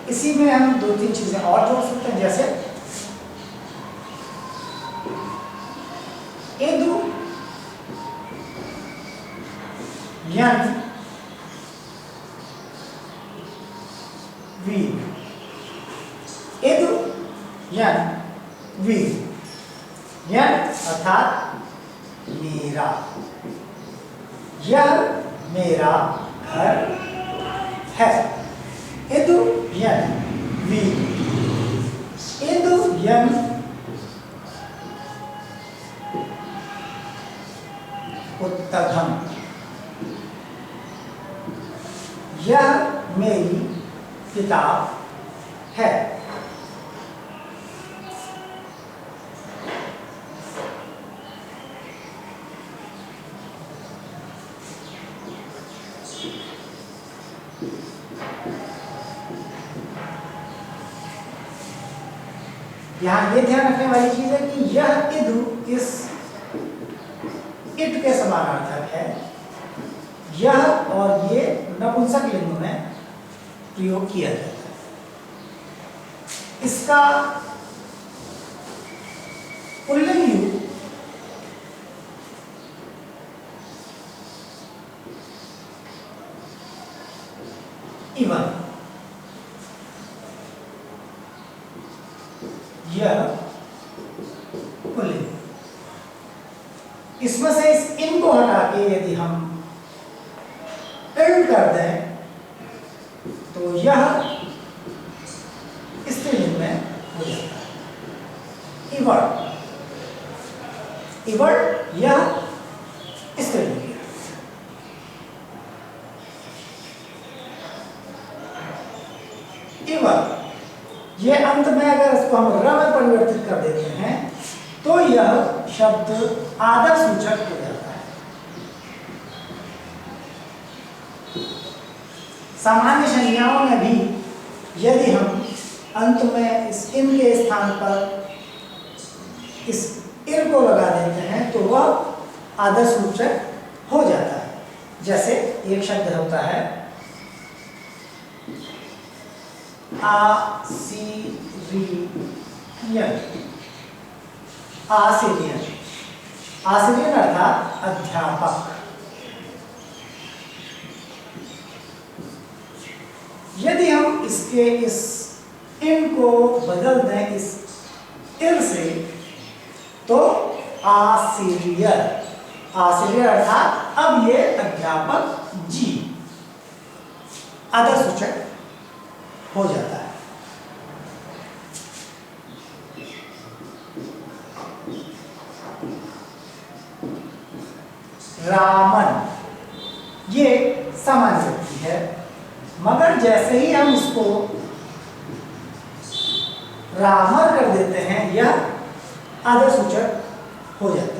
इसी में हम दो तीन चीजें और जोड़ सकते हैं, जैसे एदु यन वी, एदु यन वी, यन अर्थात मेरा, यह मेरा घर है। एदु यन वी, एदु यन पुस्तकम, यह मेरी किताब है। यहां ये ध्यान रखने वाली चीज है कि यह इदु इस इट के समानार्थक है। यह और ये नपुंसक लिंग में प्रयोग किया जाता है। इसका पुल्लिंग युग इवन, यह पुल्लिंग। इसमें से इस इन को हटा के यदि हम इल्ड कर दें तो यह स्त्रीलिंग में हो जाता है। इवर्ड, इवर्ड यह स्त्रीलिंग है। इवर्ड ये अंत में अगर इसको हम र में परिवर्तित कर देते हैं तो यह शब्द आदर सूचक हो जाता है। सामान्य संज्ञाओं में भी यदि हम अंत में इस इन के स्थान पर इस इर को लगा देते हैं तो वह आदर सूचक हो जाता है। जैसे एक शब्द होता है आसीरियन, आसीरियन, आसीरियन अर्थात अध्यापक। यदि हम इसके इस इन को बदल दें इस इर से तो आसीरियर, आसीरियर अर्थात अब ये अध्यापक जी आदर सूचक हो जाता है। रामन ये सामान्य व्यक्ति है, मगर जैसे ही हम इसको रामर कर देते हैं यह आदर सूचक हो जाता है।